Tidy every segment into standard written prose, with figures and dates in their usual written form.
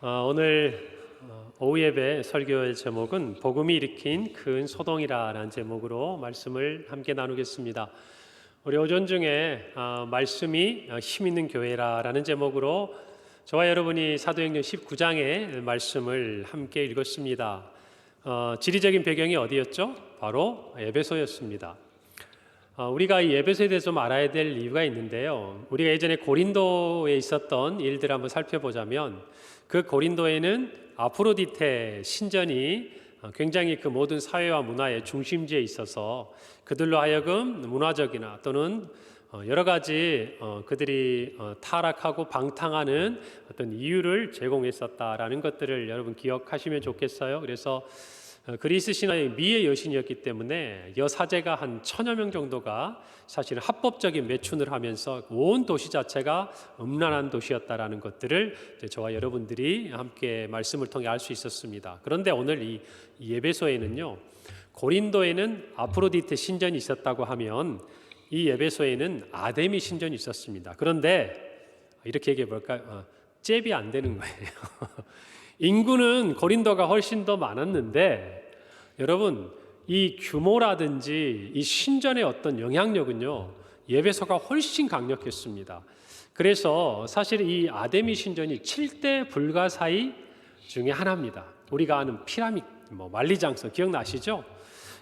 오늘 오후 예배 설교의 제목은 복음이 일으킨 큰 소동이라는 제목으로 말씀을 함께 나누겠습니다. 우리 오전 중에 말씀이 힘 있는 교회라는 제목으로 저와 여러분이 사도행전 19장의 말씀을 함께 읽었습니다. 지리적인 배경이 어디였죠? 바로 에베소였습니다. 우리가 이 에베소에 대해서 좀 알아야 될 이유가 있는데요. 우리가 예전에 고린도에 있었던 일들을 한번 살펴보자면 그 고린도에는 아프로디테 신전이 굉장히 그 모든 사회와 문화의 중심지에 있어서 그들로 하여금 문화적이나 또는 여러 가지 그들이 타락하고 방탕하는 어떤 이유를 제공했었다라는 것들을 여러분 기억하시면 좋겠어요. 그래서 그리스 신화의 미의 여신이었기 때문에 여사제가 한 1000여 명 정도가 사실 합법적인 매춘을 하면서 온 도시 자체가 음란한 도시였다라는 것들을 저와 여러분들이 함께 말씀을 통해 알 수 있었습니다. 그런데 오늘 이 에베소에는요, 고린도에는 아프로디테 신전이 있었다고 하면 이 에베소에는 아데미 신전이 있었습니다. 그런데 이렇게 얘기해 볼까요? 잽이 안 되는 거예요. 인구는 고린도가 훨씬 더 많았는데 여러분, 이 규모라든지 이 신전의 어떤 영향력은요, 에베소가 훨씬 강력했습니다. 그래서 사실 이 아데미 신전이 7대 불가사의 중에 하나입니다. 우리가 아는 피라미드, 만리장성 기억나시죠?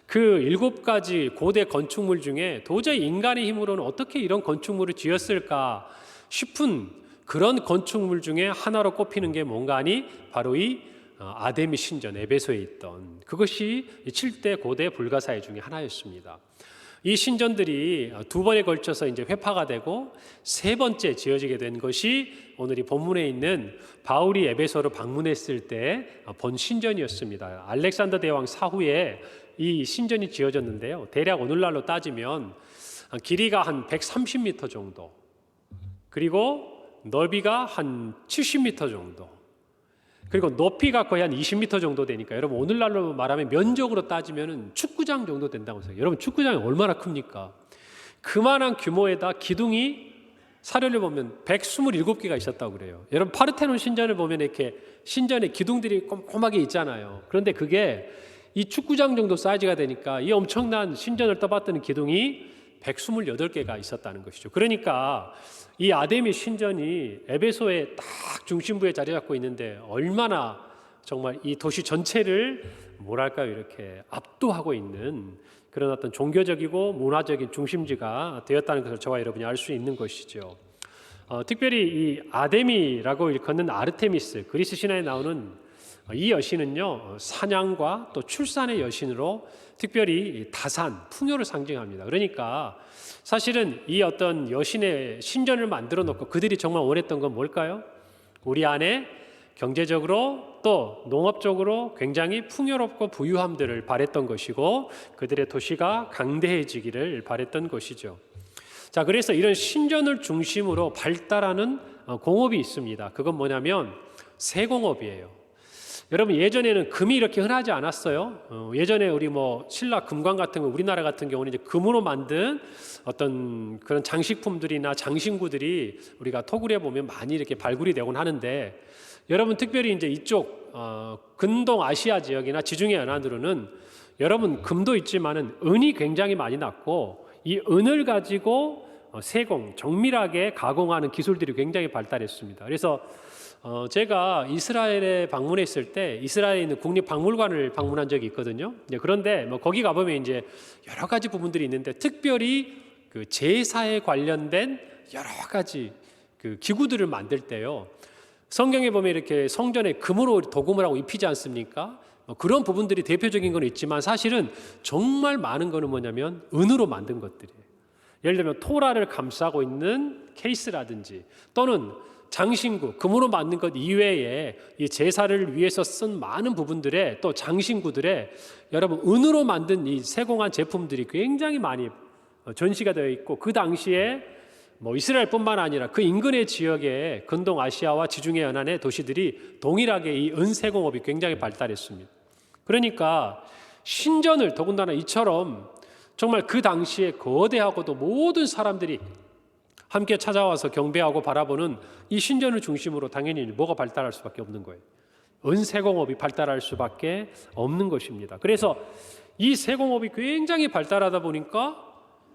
그 7가지 고대 건축물 중에 도저히 인간의 힘으로는 어떻게 이런 건축물을 지었을까 싶은 그런 건축물 중에 하나로 꼽히는 게 뭔가 하니 바로 이 아데미 신전, 에베소에 있던 그것이 7대 고대 불가사의 중에 하나였습니다. 이 신전들이 2번에 걸쳐서 이제 회파가 되고 3번째 지어지게 된 것이 오늘 이 본문에 있는 바울이 에베소를 방문했을 때 본 신전이었습니다. 알렉산더 대왕 사후에 이 신전이 지어졌는데요. 대략 오늘날로 따지면 길이가 한 130m 정도, 그리고 넓이가 한 70m 정도, 그리고 높이가 거의 한 20m 정도 되니까 여러분 오늘날로 말하면 면적으로 따지면 축구장 정도 된다고 생각해요. 여러분 축구장이 얼마나 큽니까? 그만한 규모에다 기둥이 사료를 보면 127개가 있었다고 그래요. 여러분 파르테논 신전을 보면 이렇게 신전에 기둥들이 꼼꼼하게 있잖아요. 그런데 그게 이 축구장 정도 사이즈가 되니까 이 엄청난 신전을 떠받드는 기둥이 128개가 있었다는 것이죠. 그러니까 이 아데미 신전이 에베소의 딱 중심부에 자리 잡고 있는데 얼마나 정말 이 도시 전체를 뭐랄까요, 이렇게 압도하고 있는 그런 어떤 종교적이고 문화적인 중심지가 되었다는 것을 저와 여러분이 알 수 있는 것이죠. 특별히 이 아데미라고 일컫는 아르테미스, 그리스 신화에 나오는 이 여신은요, 사냥과 또 출산의 여신으로 특별히 다산, 풍요를 상징합니다. 그러니까 사실은 이 어떤 여신의 신전을 만들어 놓고 그들이 정말 원했던 건 뭘까요? 우리 안에 경제적으로 또 농업적으로 굉장히 풍요롭고 부유함들을 바랬던 것이고 그들의 도시가 강대해지기를 바랬던 것이죠. 자, 그래서 이런 신전을 중심으로 발달하는 공업이 있습니다. 그건 뭐냐면 세공업이에요. 여러분 예전에는 금이 이렇게 흔하지 않았어요. 예전에 우리 신라 금관 같은 거, 우리나라 같은 경우는 이제 금으로 만든 어떤 그런 장식품들이나 장신구들이 우리가 토굴에 보면 많이 이렇게 발굴이 되곤 하는데, 여러분 특별히 이제 이쪽 근동 아시아 지역이나 지중해 연안으로는 여러분 금도 있지만은 은이 굉장히 많이 났고 이 은을 가지고 세공, 정밀하게 가공하는 기술들이 굉장히 발달했습니다. 그래서 제가 이스라엘에 방문했을 때 이스라엘에 있는 국립박물관을 방문한 적이 있거든요. 그런데 거기 가보면 이제 여러 가지 부분들이 있는데 특별히 그 제사에 관련된 여러 가지 그 기구들을 만들 때요, 성경에 보면 이렇게 성전에 금으로 도금을 하고 입히지 않습니까? 그런 부분들이 대표적인 건 있지만 사실은 정말 많은 거는 뭐냐면 은으로 만든 것들이에요. 예를 들면 토라를 감싸고 있는 케이스라든지 또는 장신구, 금으로 만든 것 이외에 이 제사를 위해서 쓴 많은 부분들의 또 장신구들의 여러분 은으로 만든 이 세공한 제품들이 굉장히 많이 전시가 되어 있고, 그 당시에 이스라엘뿐만 아니라 그 인근의 지역의 근동 아시아와 지중해 연안의 도시들이 동일하게 이 은세공업이 굉장히 발달했습니다. 그러니까 신전을 더군다나 이처럼 정말 그 당시에 거대하고도 모든 사람들이 함께 찾아와서 경배하고 바라보는 이 신전을 중심으로 당연히 뭐가 발달할 수밖에 없는 거예요. 은세공업이 발달할 수밖에 없는 것입니다. 그래서 이 세공업이 굉장히 발달하다 보니까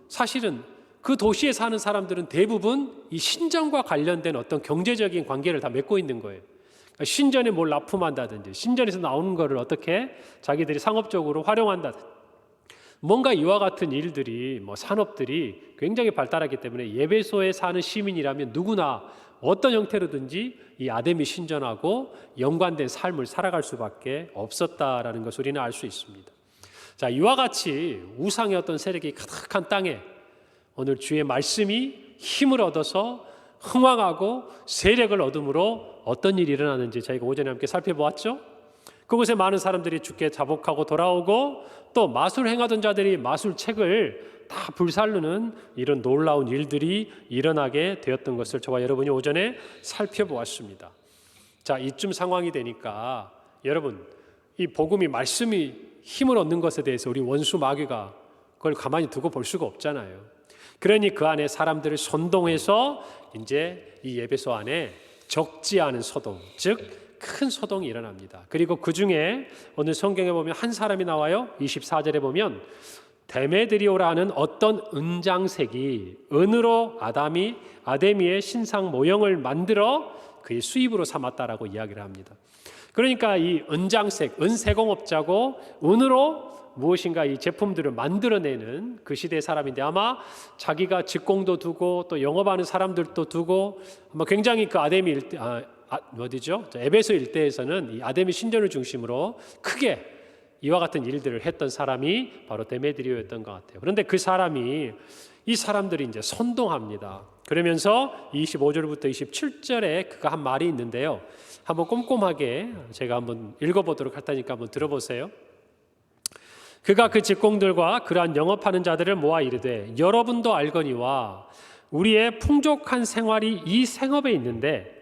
사실은 그 도시에 사는 사람들은 대부분 이 신전과 관련된 어떤 경제적인 관계를 다 맺고 있는 거예요. 그러니까 신전에 뭘 납품한다든지 신전에서 나오는 거를 어떻게 자기들이 상업적으로 활용한다든지 뭔가 이와 같은 일들이 산업들이 굉장히 발달하기 때문에 에베소에 사는 시민이라면 누구나 어떤 형태로든지 이 아데미 신전하고 연관된 삶을 살아갈 수밖에 없었다라는 것을 우리는 알 수 있습니다. 자, 이와 같이 우상의 어떤 세력이 가득한 땅에 오늘 주의 말씀이 힘을 얻어서 흥왕하고 세력을 얻음으로 어떤 일이 일어나는지 저희가 오전에 함께 살펴보았죠. 그곳에 많은 사람들이 주께 자복하고 돌아오고 또 마술 행하던 자들이 마술책을 다 불살르는 이런 놀라운 일들이 일어나게 되었던 것을 저와 여러분이 오전에 살펴보았습니다. 자, 이쯤 상황이 되니까 여러분, 이 복음이 말씀이 힘을 얻는 것에 대해서 우리 원수 마귀가 그걸 가만히 두고 볼 수가 없잖아요. 그러니 그 안에 사람들을 선동해서 이제 이 에베소 안에 적지 않은 소동, 즉 큰 소동이 일어납니다. 그리고 그 중에 오늘 성경에 보면 한 사람이 나와요. 24절에 보면 데메드리오라는 어떤 은장색이 은으로 아데미의 신상 모형을 만들어 그의 수입으로 삼았다라고 이야기를 합니다. 그러니까 이 은장색, 은세공업자고 은으로 무엇인가 이 제품들을 만들어내는 그 시대의 사람인데 아마 자기가 직공도 두고 또 영업하는 사람들도 두고 아마 굉장히 그 에베소 일대에서는 이 아데미 신전을 중심으로 크게 이와 같은 일들을 했던 사람이 바로 데메드리오였던 것 같아요. 그런데 그 사람이 이 사람들이 이제 선동합니다. 그러면서 25절부터 27절에 그가 한 말이 있는데요. 한번 꼼꼼하게 제가 한번 읽어보도록 할 테니까 한번 들어보세요. 그가 그 직공들과 그러한 영업하는 자들을 모아 이르되 여러분도 알거니와 우리의 풍족한 생활이 이 생업에 있는데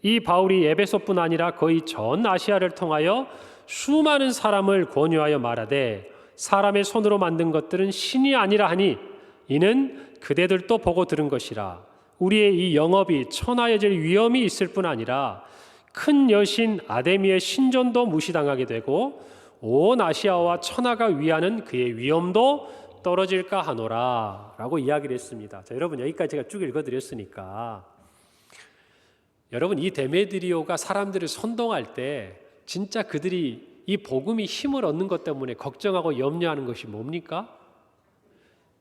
이 바울이 에베소뿐 아니라 거의 전 아시아를 통하여 수많은 사람을 권유하여 말하되 사람의 손으로 만든 것들은 신이 아니라 하니 이는 그대들도 보고 들은 것이라. 우리의 이 영업이 천하여질 위험이 있을 뿐 아니라 큰 여신 아데미의 신전도 무시당하게 되고 온 아시아와 천하가 위하는 그의 위엄도 떨어질까 하노라 라고 이야기를 했습니다. 자, 여러분 여기까지 제가 쭉 읽어드렸으니까 여러분 이 데메드리오가 사람들을 선동할 때 진짜 그들이 이 복음이 힘을 얻는 것 때문에 걱정하고 염려하는 것이 뭡니까?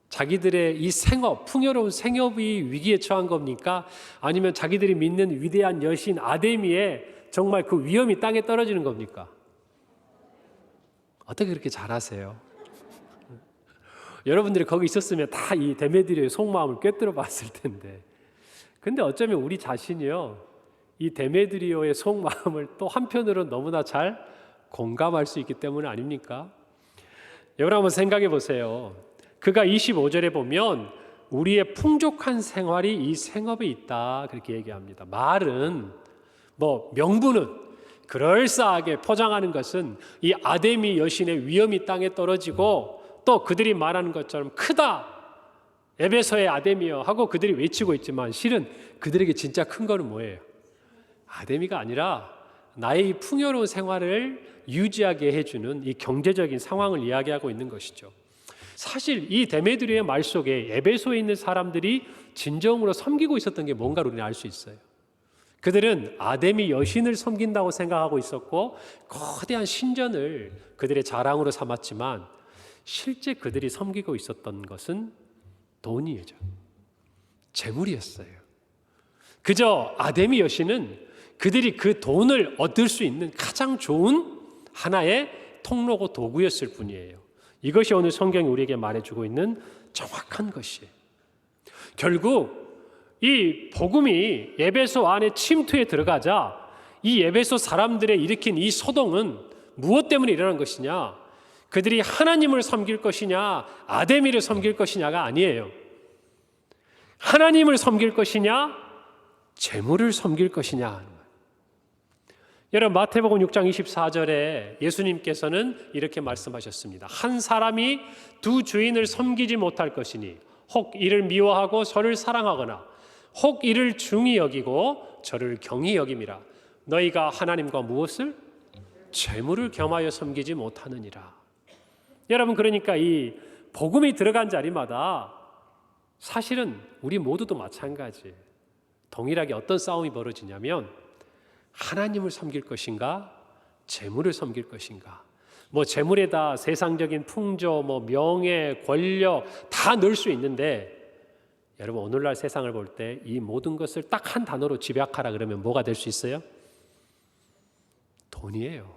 자기들의 이 생업, 풍요로운 생업이 위기에 처한 겁니까? 아니면 자기들이 믿는 위대한 여신 아데미의 정말 그 위엄이 땅에 떨어지는 겁니까? 어떻게 그렇게 잘하세요? 여러분들이 거기 있었으면 다 이 데메드리오의 속마음을 꿰뚫어 봤을 텐데 근데 어쩌면 우리 자신이요 이 데메드리오의 속마음을 또 한편으로는 너무나 잘 공감할 수 있기 때문 아닙니까? 여러분 한번 생각해 보세요. 그가 25절에 보면 우리의 풍족한 생활이 이 생업에 있다 그렇게 얘기합니다. 말은 명분은 그럴싸하게 포장하는 것은 이 아데미 여신의 위엄이 땅에 떨어지고 또 그들이 말하는 것처럼 크다 에베소의 아데미여 하고 그들이 외치고 있지만 실은 그들에게 진짜 큰 거는 뭐예요? 아데미가 아니라 나의 이 풍요로운 생활을 유지하게 해주는 이 경제적인 상황을 이야기하고 있는 것이죠. 사실 이 데메드리오의 말 속에 에베소에 있는 사람들이 진정으로 섬기고 있었던 게 뭔가를 우리는 알 수 있어요. 그들은 아데미 여신을 섬긴다고 생각하고 있었고 거대한 신전을 그들의 자랑으로 삼았지만 실제 그들이 섬기고 있었던 것은 돈이죠. 재물이었어요. 그저 아데미 여신은 그들이 그 돈을 얻을 수 있는 가장 좋은 하나의 통로고 도구였을 뿐이에요. 이것이 오늘 성경이 우리에게 말해주고 있는 정확한 것이에요. 결국 이 복음이 에베소 안에 침투해 들어가자 이 에베소 사람들의 일으킨 이 소동은 무엇 때문에 일어난 것이냐? 그들이 하나님을 섬길 것이냐 아데미를 섬길 것이냐가 아니에요. 하나님을 섬길 것이냐 재물을 섬길 것이냐. 여러분 마태복음 6장 24절에 예수님께서는 이렇게 말씀하셨습니다. 한 사람이 두 주인을 섬기지 못할 것이니 혹 이를 미워하고 저를 사랑하거나 혹 이를 중히 여기고 저를 경히 여김이라. 너희가 하나님과 무엇을? 재물을 겸하여 섬기지 못하느니라. 여러분, 그러니까 이 복음이 들어간 자리마다 사실은 우리 모두도 마찬가지. 동일하게 어떤 싸움이 벌어지냐면 하나님을 섬길 것인가, 재물을 섬길 것인가. 뭐 재물에다 세상적인 풍조, 뭐 명예, 권력 다 넣을 수 있는데, 여러분 오늘날 세상을 볼 때 이 모든 것을 딱 한 단어로 집약하라 그러면 뭐가 될 수 있어요? 돈이에요.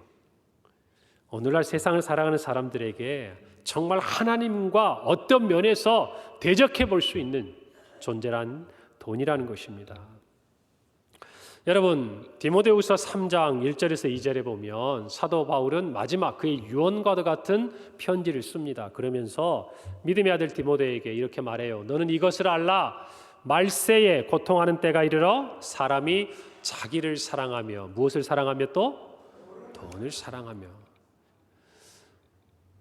오늘날 세상을 살아가는 사람들에게 정말 하나님과 어떤 면에서 대적해 볼 수 있는 존재란 돈이라는 것입니다. 여러분, 디모데후서 3장 1절에서 2절에 보면 사도 바울은 마지막 그의 유언과도 같은 편지를 씁니다. 그러면서 믿음의 아들 디모데에게 이렇게 말해요. 너는 이것을 알라. 말세에 고통하는 때가 이르러 사람이 자기를 사랑하며, 무엇을 사랑하며? 또 돈을 사랑하며.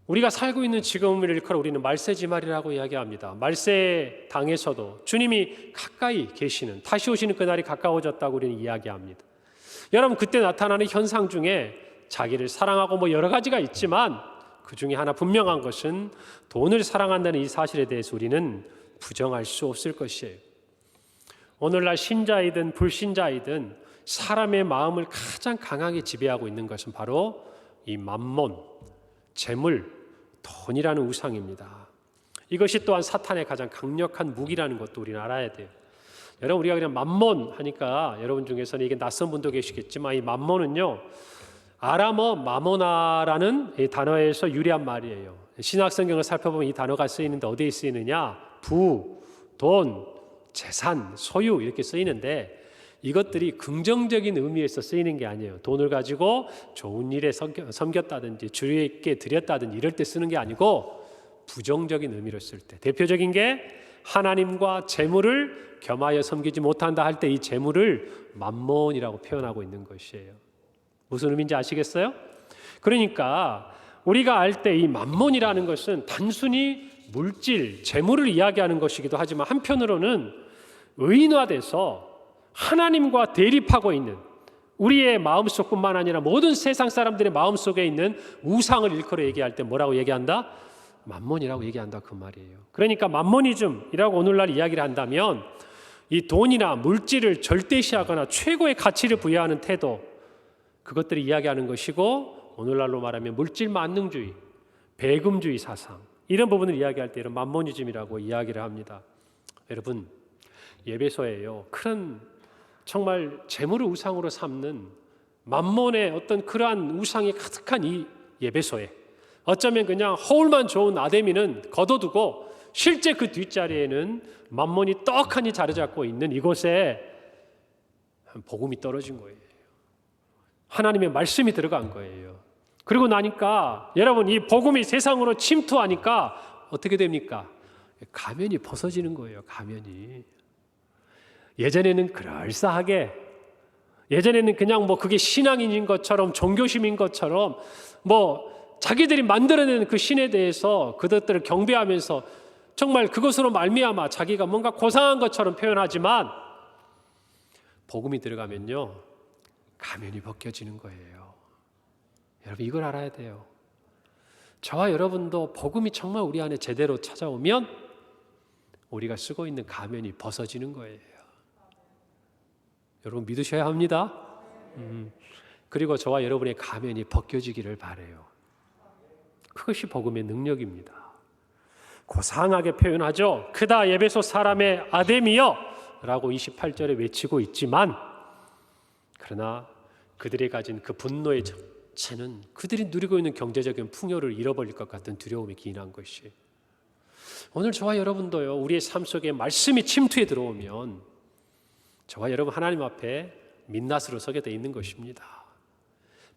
우리가 살고 있는 지금을 일컬어 우리는 말세지말이라고 이야기합니다. 말세 당에서도 주님이 가까이 계시는, 다시 오시는 그날이 가까워졌다고 우리는 이야기합니다. 여러분, 그때 나타나는 현상 중에 자기를 사랑하고 뭐 여러 가지가 있지만 그 중에 하나 분명한 것은 돈을 사랑한다는 이 사실에 대해서 우리는 부정할 수 없을 것이에요. 오늘날 신자이든 불신자이든 사람의 마음을 가장 강하게 지배하고 있는 것은 바로 이 맘몬, 재물, 돈이라는 우상입니다. 이것이 또한 사탄의 가장 강력한 무기라는 것도 우리는 알아야 돼요. 여러분, 우리가 그냥 맘몬 하니까 여러분 중에서는 이게 낯선 분도 계시겠지만 이 맘몬은요, 아람어 마모나라는 이 단어에서 유래한 말이에요. 신약 성경을 살펴보면 이 단어가 쓰이는데 어디에 쓰이느냐? 부, 돈, 재산, 소유 이렇게 쓰이는데 이것들이 긍정적인 의미에서 쓰이는 게 아니에요. 돈을 가지고 좋은 일에 섬겼다든지 주님께 드렸다든지 이럴 때 쓰는 게 아니고 부정적인 의미로 쓸 때, 대표적인 게 하나님과 재물을 겸하여 섬기지 못한다 할 때 이 재물을 맘몬이라고 표현하고 있는 것이에요. 무슨 의미인지 아시겠어요? 그러니까 우리가 알 때 이 맘몬이라는 것은 단순히 물질, 재물을 이야기하는 것이기도 하지만 한편으로는 의인화돼서 하나님과 대립하고 있는 우리의 마음속뿐만 아니라 모든 세상 사람들의 마음속에 있는 우상을 일컬어 얘기할 때 뭐라고 얘기한다? 맘몬이라고 얘기한다, 그 말이에요. 그러니까 맘모니즘이라고 오늘날 이야기를 한다면 이 돈이나 물질을 절대시하거나 최고의 가치를 부여하는 태도, 그것들을 이야기하는 것이고, 오늘날로 말하면 물질 만능주의, 배금주의 사상, 이런 부분을 이야기할 때 이런 맘모니즘이라고 이야기를 합니다. 여러분, 예배소에요, 큰 정말 재물을 우상으로 삼는 맘몬의 어떤 그러한 우상이 가득한 이 예배소에 어쩌면 그냥 허울만 좋은 아데미는 거둬두고 실제 그 뒷자리에는 맘몬이 떡하니 자리 잡고 있는 이곳에 복음이 떨어진 거예요. 하나님의 말씀이 들어간 거예요. 그리고 나니까 여러분, 이 복음이 세상으로 침투하니까 어떻게 됩니까? 가면이 벗어지는 거예요. 가면이. 예전에는 그럴싸하게, 예전에는 그냥 뭐 그게 신앙인인 것처럼, 종교심인 것처럼 뭐 자기들이 만들어낸 그 신에 대해서 그것들을 경배하면서 정말 그것으로 말미암아 자기가 뭔가 고상한 것처럼 표현하지만 복음이 들어가면요, 가면이 벗겨지는 거예요. 여러분, 이걸 알아야 돼요. 저와 여러분도 복음이 정말 우리 안에 제대로 찾아오면 우리가 쓰고 있는 가면이 벗어지는 거예요. 여러분, 믿으셔야 합니다. 그리고 저와 여러분의 가면이 벗겨지기를 바라요. 그것이 복음의 능력입니다. 고상하게 표현하죠. 크다 에베소 사람의 아데미여 라고 28절에 외치고 있지만, 그러나 그들이 가진 그 분노의 정체는 그들이 누리고 있는 경제적인 풍요를 잃어버릴 것 같은 두려움에 기인한 것이, 오늘 저와 여러분도요, 우리의 삶 속에 말씀이 침투해 들어오면 저와 여러분 하나님 앞에 민낯으로 서게 돼 있는 것입니다.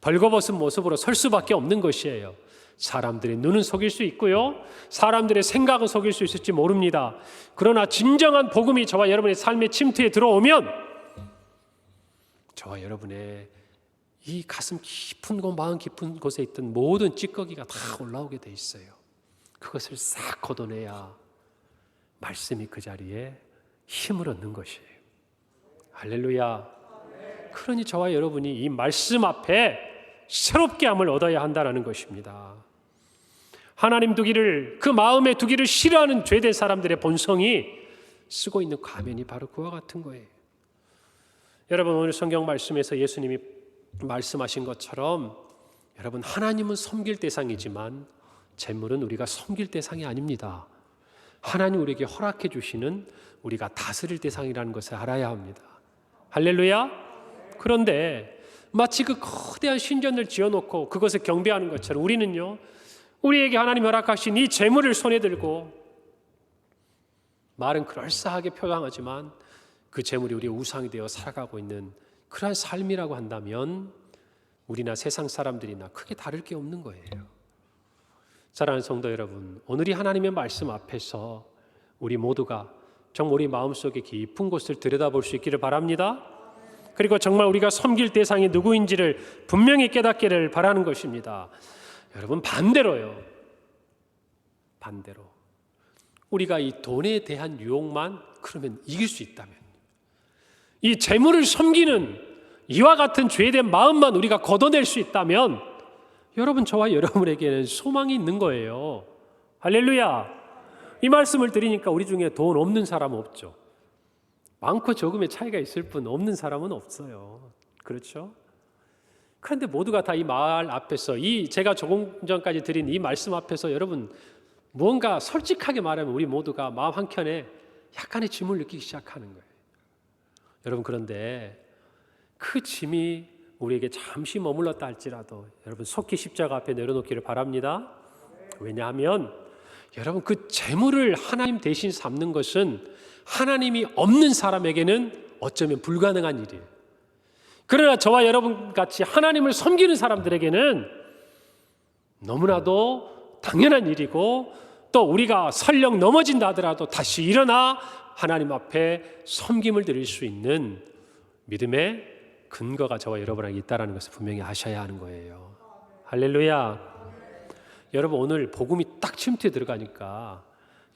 벌거벗은 모습으로 설 수밖에 없는 것이에요. 사람들의 눈은 속일 수 있고요, 사람들의 생각은 속일 수 있을지 모릅니다. 그러나 진정한 복음이 저와 여러분의 삶에 침투해 들어오면 저와 여러분의 이 가슴 깊은 곳, 마음 깊은 곳에 있던 모든 찌꺼기가 다 올라오게 돼 있어요. 그것을 싹 걷어내야 말씀이 그 자리에 힘을 얻는 것이에요. 할렐루야. 그러니 저와 여러분이 이 말씀 앞에 새롭게 함을 얻어야 한다는 것입니다. 하나님 두기를, 그 마음에 두기를 싫어하는 죄된 사람들의 본성이 쓰고 있는 가면이 바로 그와 같은 거예요. 여러분, 오늘 성경 말씀에서 예수님이 말씀하신 것처럼 여러분, 하나님은 섬길 대상이지만 재물은 우리가 섬길 대상이 아닙니다. 하나님 우리에게 허락해 주시는 우리가 다스릴 대상이라는 것을 알아야 합니다. 할렐루야. 그런데 마치 그 거대한 신전을 지어놓고 그것을 경배하는 것처럼 우리는요, 우리에게 하나님 허락하신 이 재물을 손에 들고 말은 그럴싸하게 표방하지만 그 재물이 우리의 우상이 되어 살아가고 있는 그러한 삶이라고 한다면 우리나 세상 사람들이나 크게 다를 게 없는 거예요. 사랑하는 성도 여러분, 오늘 이 하나님의 말씀 앞에서 우리 모두가 정말 우리 마음속에 깊은 곳을 들여다볼 수 있기를 바랍니다. 그리고 정말 우리가 섬길 대상이 누구인지를 분명히 깨닫기를 바라는 것입니다. 여러분, 반대로 우리가 이 돈에 대한 유혹만 그러면 이길 수 있다면, 이 재물을 섬기는 이와 같은 죄된 마음만 우리가 걷어낼 수 있다면 여러분, 저와 여러분에게는 소망이 있는 거예요. 할렐루야. 이 말씀을 드리니까 우리 중에 돈 없는 사람은 없죠. 많고 적음의 차이가 있을 뿐 없는 사람은 없어요. 그렇죠? 그런데 모두가 다 이 말 앞에서, 제가 조금 전까지 드린 이 말씀 앞에서 여러분, 무언가 솔직하게 말하면 우리 모두가 마음 한켠에 약간의 짐을 느끼기 시작하는 거예요. 여러분, 그런데 그 짐이 우리에게 잠시 머물렀다 할지라도 여러분, 속히 십자가 앞에 내려놓기를 바랍니다. 왜냐하면 여러분, 그 재물을 하나님 대신 삼는 것은 하나님이 없는 사람에게는 어쩌면 불가능한 일이에요. 그러나 저와 여러분 같이 하나님을 섬기는 사람들에게는 너무나도 당연한 일이고, 또 우리가 설령 넘어진다 하더라도 다시 일어나 하나님 앞에 섬김을 드릴 수 있는 믿음의 근거가 저와 여러분에게 있다는 것을 분명히 아셔야 하는 거예요. 할렐루야. 여러분, 오늘 복음이 딱 침투에 들어가니까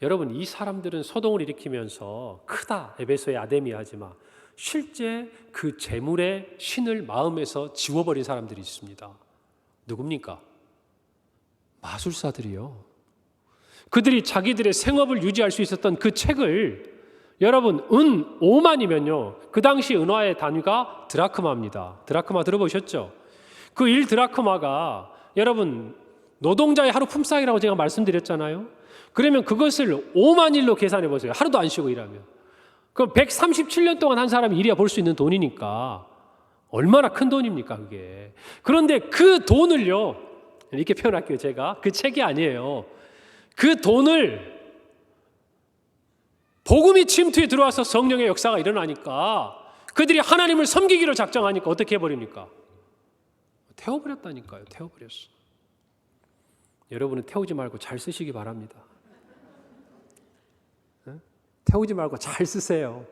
여러분, 이 사람들은 소동을 일으키면서 크다 에베소의 아데미아지마, 실제 그 재물의 신을 마음에서 지워버린 사람들이 있습니다. 누굽니까? 마술사들이요. 그들이 자기들의 생업을 유지할 수 있었던 그 책을, 여러분, 은 5만이면요 그 당시 은화의 단위가 드라크마입니다. 드라크마 들어보셨죠? 그 1드라크마가 여러분 노동자의 하루 품삯이라고 제가 말씀드렸잖아요. 그러면 그것을 5만 일로 계산해 보세요. 하루도 안 쉬고 일하면. 그럼 137년 동안 한 사람이 일해야 벌 수 있는 돈이니까 얼마나 큰 돈입니까, 그게. 그런데 그 돈을요, 이렇게 표현할게요. 제가 그 책이 아니에요. 그 돈을 복음이 침투에 들어와서 성령의 역사가 일어나니까 그들이 하나님을 섬기기로 작정하니까 어떻게 해버립니까? 태워버렸다니까요. 태워버렸어. 여러분은 태우지 말고 잘 쓰시기 바랍니다. 네? 태우지 말고 잘 쓰세요.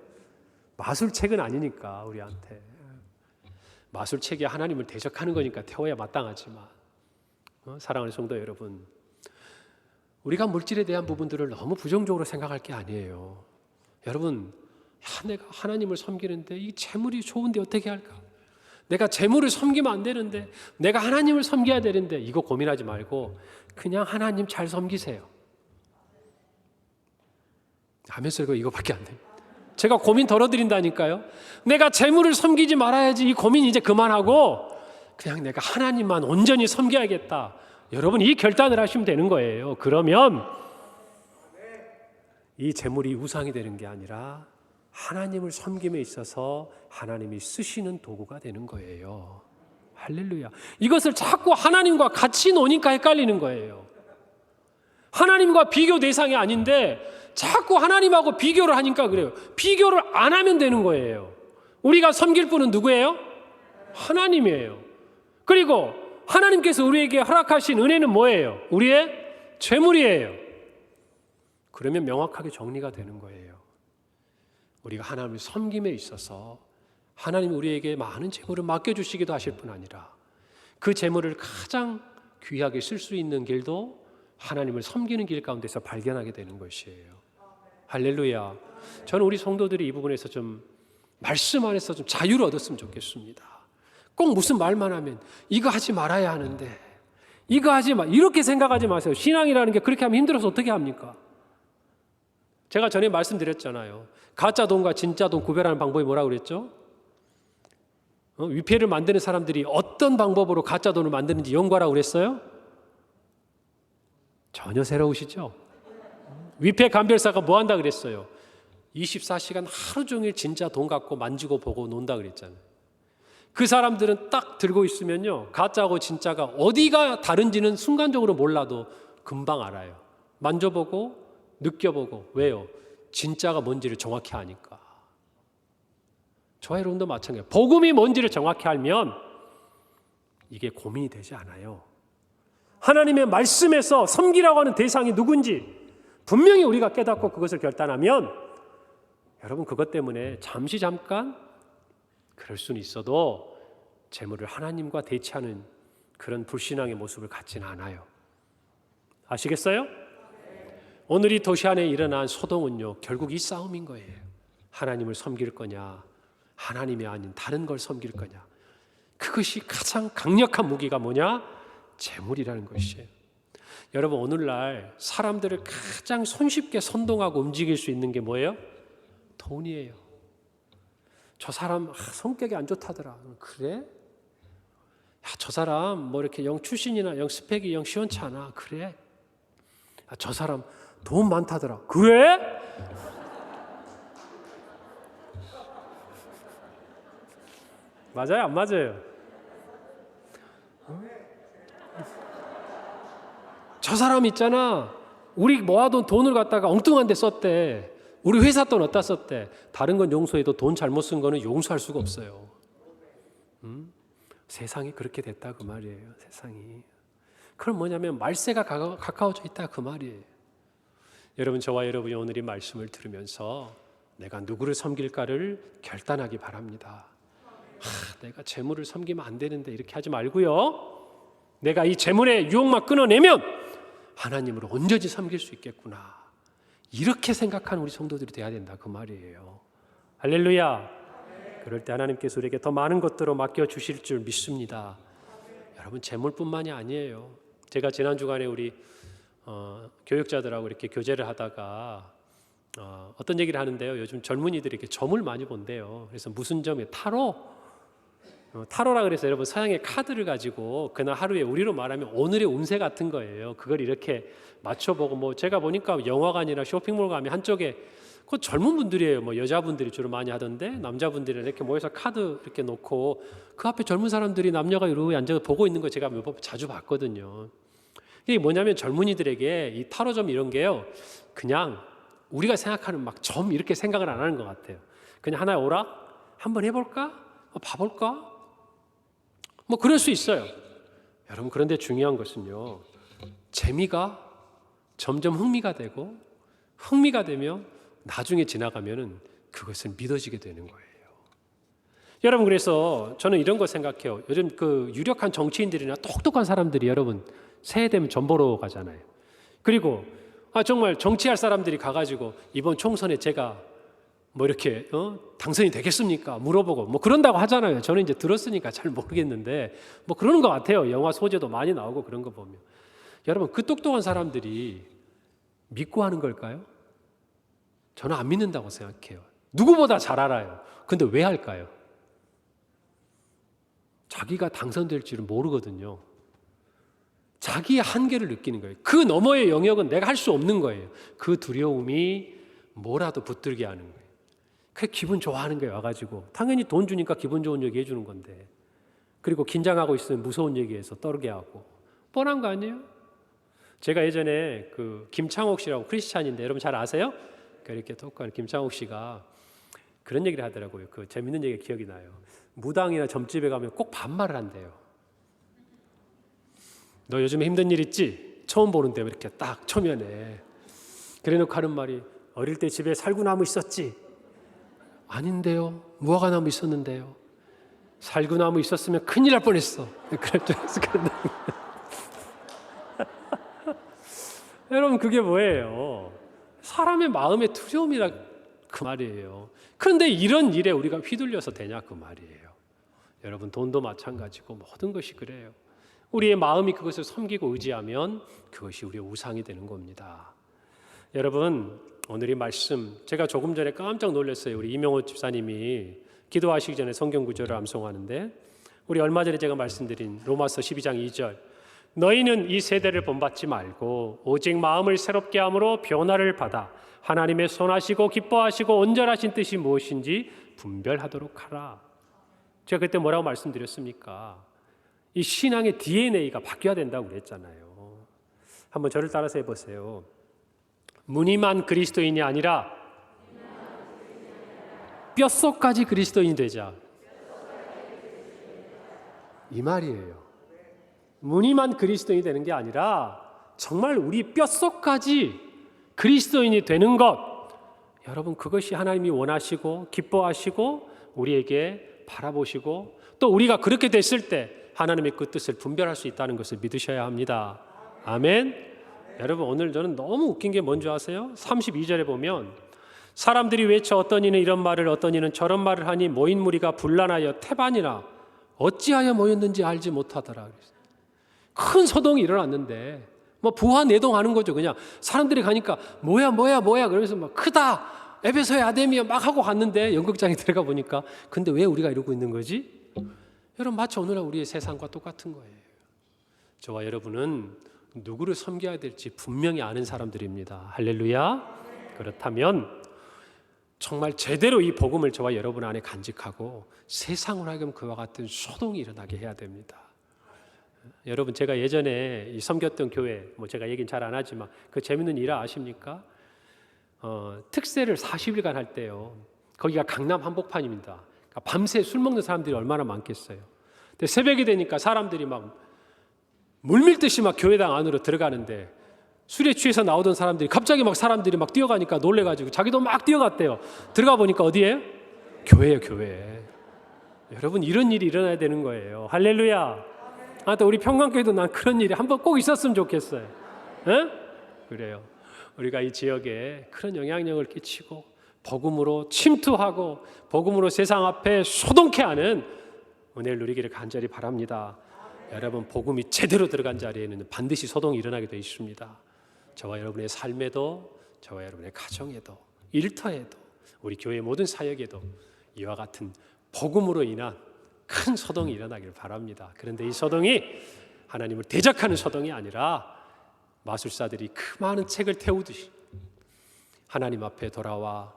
마술책은 아니니까 우리한테. 마술책이 하나님을 대적하는 거니까 태워야 마땅하지만, 사랑하는 성도 여러분, 우리가 물질에 대한 부분들을 너무 부정적으로 생각할 게 아니에요. 여러분, 내가 하나님을 섬기는데 이 재물이 좋은데 어떻게 할까? 내가 재물을 섬기면 안 되는데, 내가 하나님을 섬겨야 되는데, 이거 고민하지 말고 그냥 하나님 잘 섬기세요. 하면서 이거밖에 안 돼요. 제가 고민 덜어드린다니까요. 내가 재물을 섬기지 말아야지, 이 고민 이제 그만하고 그냥 내가 하나님만 온전히 섬겨야겠다. 여러분, 이 결단을 하시면 되는 거예요. 그러면 이 재물이 우상이 되는 게 아니라 하나님을 섬김에 있어서 하나님이 쓰시는 도구가 되는 거예요. 할렐루야. 이것을 자꾸 하나님과 같이 노니까 헷갈리는 거예요. 하나님과 비교 대상이 아닌데 자꾸 하나님하고 비교를 하니까 그래요. 비교를 안 하면 되는 거예요. 우리가 섬길 분은 누구예요? 하나님이에요. 그리고 하나님께서 우리에게 허락하신 은혜는 뭐예요? 우리의 재물이에요. 그러면 명확하게 정리가 되는 거예요. 우리가 하나님을 섬김에 있어서 하나님이 우리에게 많은 재물을 맡겨주시기도 하실 뿐 아니라 그 재물을 가장 귀하게 쓸 수 있는 길도 하나님을 섬기는 길 가운데서 발견하게 되는 것이에요. 할렐루야. 저는 우리 성도들이 이 부분에서 좀 말씀 안에서 좀 자유를 얻었으면 좋겠습니다. 꼭 무슨 말만 하면 이거 하지 말아야 하는데, 이거 하지 마, 이렇게 생각하지 마세요. 신앙이라는 게 그렇게 하면 힘들어서 어떻게 합니까? 제가 전에 말씀드렸잖아요. 가짜 돈과 진짜 돈 구별하는 방법이 뭐라고 그랬죠? 위패를 만드는 사람들이 어떤 방법으로 가짜 돈을 만드는지 연구하라고 그랬어요? 전혀 새로우시죠? 위패 감별사가 뭐 한다 그랬어요? 24시간 하루 종일 진짜 돈 갖고 만지고 보고 논다 그랬잖아요. 그 사람들은 딱 들고 있으면요, 가짜하고 진짜가 어디가 다른지는 순간적으로 몰라도 금방 알아요. 만져보고 느껴보고. 왜요? 진짜가 뭔지를 정확히 아니까. 저와 여러분도 마찬가지예요. 복음이 뭔지를 정확히 알면 이게 고민이 되지 않아요. 하나님의 말씀에서 섬기라고 하는 대상이 누군지 분명히 우리가 깨닫고 그것을 결단하면, 여러분 그것 때문에 잠깐 그럴 수는 있어도 재물을 하나님과 대치하는 그런 불신앙의 모습을 갖지는 않아요. 아시겠어요? 오늘 이 도시 안에 일어난 소동은요, 결국 이 싸움인 거예요. 하나님을 섬길 거냐, 하나님이 아닌 다른 걸 섬길 거냐. 그것이 가장 강력한 무기가 뭐냐? 재물이라는 것이에요. 여러분 오늘날 사람들을 가장 손쉽게 선동하고 움직일 수 있는 게 뭐예요? 돈이에요. 저 사람 성격이 안 좋다더라. 그래? 야, 저 사람 뭐 이렇게 영 출신이나 영 스펙이 영 시원치 않아. 그래? 야, 저 사람 돈 많다더라. 그래? 맞아요? 안 맞아요? 저 사람 있잖아, 우리 모아둔 돈을 갖다가 엉뚱한 데 썼대. 우리 회사 돈 어디다 썼대. 다른 건 용서해도 돈 잘못 쓴 거는 용서할 수가 없어요. 세상이 그렇게 됐다 그 말이에요. 세상이. 그럼 뭐냐면 말세가 가까워져 있다 그 말이에요. 여러분, 저와 여러분이 오늘 이 말씀을 들으면서 내가 누구를 섬길까를 결단하기 바랍니다. 내가 재물을 섬기면 안 되는데 이렇게 하지 말고요, 내가 이 재물의 유혹만 끊어내면 하나님을 온전히 섬길 수 있겠구나, 이렇게 생각하는 우리 성도들이 돼야 된다 그 말이에요. 할렐루야. 그럴 때 하나님께서 우리에게 더 많은 것들을 맡겨주실 줄 믿습니다. 여러분, 재물뿐만이 아니에요. 제가 지난 주간에 우리 교육자들하고 이렇게 교제를 하다가 어떤 얘기를 하는데요, 요즘 젊은이들이 이렇게 점을 많이 본대요. 그래서 무슨 점이에요? 타로라 그래서 여러분 서양의 카드를 가지고 그날 하루에 우리로 말하면 오늘의 운세 같은 거예요. 그걸 이렇게 맞춰보고, 뭐 제가 보니까 영화관이나 쇼핑몰 가면 한쪽에 그 젊은 분들이에요. 뭐 여자분들이 주로 많이 하던데, 남자분들이 이렇게 모여서 카드 이렇게 놓고 그 앞에 젊은 사람들이 남녀가 이러고 앉아서 보고 있는 거 제가 몇 번 자주 봤거든요. 이게 뭐냐면 젊은이들에게 이 타로점 이런 게요, 그냥 우리가 생각하는 막 점 이렇게 생각을 안 하는 것 같아요. 그냥 하나의 오락 한번 해볼까? 봐볼까? 뭐 그럴 수 있어요. 여러분, 그런데 중요한 것은요, 재미가 점점 흥미가 되고, 흥미가 되면 나중에 지나가면은 그것을 믿어지게 되는 거예요. 여러분, 그래서 저는 이런 거 생각해요. 요즘 그 유력한 정치인들이나 똑똑한 사람들이 여러분 새해 되면 점 보러 가잖아요. 그리고 정말 정치할 사람들이 가가지고 이번 총선에 제가 뭐 이렇게 당선이 되겠습니까? 물어보고 뭐 그런다고 하잖아요. 저는 이제 들었으니까 잘 모르겠는데 뭐 그러는 것 같아요. 영화 소재도 많이 나오고 그런 거 보면. 여러분, 그 똑똑한 사람들이 믿고 하는 걸까요? 저는 안 믿는다고 생각해요. 누구보다 잘 알아요. 근데 왜 할까요? 자기가 당선될 줄은 모르거든요. 자기의 한계를 느끼는 거예요. 그 너머의 영역은 내가 할 수 없는 거예요. 그 두려움이 뭐라도 붙들게 하는 거예요. 그 기분 좋아하는 거예요. 와가지고 당연히 돈 주니까 기분 좋은 얘기 해주는 건데, 그리고 긴장하고 있으면 무서운 얘기해서 떨게 하고, 뻔한 거 아니에요? 제가 예전에 그 김창옥 씨라고 크리스찬인데 여러분 잘 아세요? 이렇게 똑똑한 김창옥 씨가 그런 얘기를 하더라고요. 그 재밌는 얘기 기억이 나요. 무당이나 점집에 가면 꼭 반말을 한대요. 너 요즘에 힘든 일 있지? 처음 보는데 이렇게 딱 초면에. 그래놓고 하는 말이, 어릴 때 집에 살구나무 있었지? 아닌데요. 무화과나무 있었는데요. 살구나무 있었으면 큰일 날 뻔했어. 그럴 줄 알았어. 여러분, 그게 뭐예요? 사람의 마음의 두려움이라 그 말이에요. 그런데 이런 일에 우리가 휘둘려서 되냐 그 말이에요. 여러분 돈도 마찬가지고 모든 것이 그래요. 우리의 마음이 그것을 섬기고 의지하면 그것이 우리의 우상이 되는 겁니다. 여러분 오늘 이 말씀 제가 조금 전에 깜짝 놀랐어요. 우리 이명호 집사님이 기도하시기 전에 성경 구절을 암송하는데 우리 얼마 전에 제가 말씀드린 로마서 12장 2절 너희는 이 세대를 본받지 말고 오직 마음을 새롭게 함으로 변화를 받아 하나님의 선하시고 기뻐하시고 온전하신 뜻이 무엇인지 분별하도록 하라. 제가 그때 뭐라고 말씀드렸습니까? 이 신앙의 DNA가 바뀌어야 된다고 그랬잖아요. 한번 저를 따라서 해보세요. 무늬만 그리스도인이 아니라 뼛속까지 그리스도인이 되자. 이 말이에요. 무늬만 그리스도인이 되는 게 아니라 정말 우리 뼛속까지 그리스도인이 되는 것, 여러분 그것이 하나님이 원하시고 기뻐하시고 우리에게 바라보시고 또 우리가 그렇게 됐을 때 하나님의 그 뜻을 분별할 수 있다는 것을 믿으셔야 합니다. 아멘. 여러분 오늘 저는 너무 웃긴 게 뭔지 아세요? 32절에 보면 사람들이 외쳐 어떤 이는 이런 말을 어떤 이는 저런 말을 하니 모인 무리가 분란하여 태반이라 어찌하여 모였는지 알지 못하더라. 큰 소동이 일어났는데 뭐 부하내동하는 거죠. 그냥 사람들이 가니까 뭐야 그러면서 막 크다 에베소의 아데미야 막 하고 갔는데 연극장에 들어가 보니까 근데 왜 우리가 이러고 있는 거지? 여러분 마치 오늘날 우리의 세상과 똑같은 거예요. 저와 여러분은 누구를 섬겨야 될지 분명히 아는 사람들입니다. 할렐루야. 그렇다면 정말 제대로 이 복음을 저와 여러분 안에 간직하고 세상으로 하여금 그와 같은 소동이 일어나게 해야 됩니다. 여러분 제가 예전에 이 섬겼던 교회 뭐 제가 얘기는 잘 안 하지만 그 재밌는 일 아십니까? 특세를 40일간 할 때요. 거기가 강남 한복판입니다. 그러니까 밤새 술 먹는 사람들이 얼마나 많겠어요. 근데 새벽이 되니까 사람들이 막 물밀듯이 막 교회당 안으로 들어가는데 술에 취해서 나오던 사람들이 갑자기 막 사람들이 막 뛰어가니까 놀래가지고 자기도 막 뛰어갔대요. 들어가 보니까 어디에? 교회예요, 교회. 여러분 이런 일이 일어나야 되는 거예요. 할렐루야. 또 우리 평강교회도 난 그런 일이 한번 꼭 있었으면 좋겠어요. 에? 그래요. 우리가 이 지역에 그런 영향력을 끼치고 복음으로 침투하고 복음으로 세상 앞에 소동케 하는 은혜를 누리기를 간절히 바랍니다. 여러분 복음이 제대로 들어간 자리에는 반드시 소동이 일어나게 되어 있습니다. 저와 여러분의 삶에도 저와 여러분의 가정에도 일터에도 우리 교회 모든 사역에도 이와 같은 복음으로 인한 큰 소동이 일어나길 바랍니다. 그런데 이 소동이 하나님을 대적하는 소동이 아니라 마술사들이 그 많은 책을 태우듯이 하나님 앞에 돌아와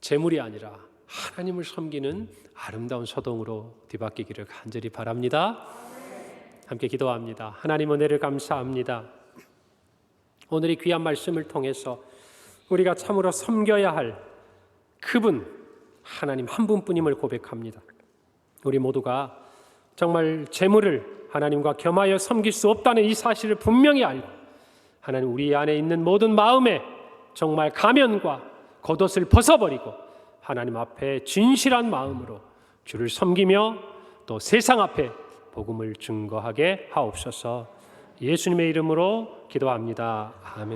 재물이 아니라 하나님을 섬기는 아름다운 소동으로 뒤바뀌기를 간절히 바랍니다. 함께 기도합니다. 하나님 은혜를 감사합니다. 오늘 이 귀한 말씀을 통해서 우리가 참으로 섬겨야 할 그분 하나님 한 분뿐임을 고백합니다. 우리 모두가 정말 재물을 하나님과 겸하여 섬길 수 없다는 이 사실을 분명히 알고 하나님 우리 안에 있는 모든 마음에 정말 가면과 겉옷을 벗어버리고 하나님 앞에 진실한 마음으로 주를 섬기며 또 세상 앞에 복음을 증거하게 하옵소서. 예수님의 이름으로 기도합니다. 아멘.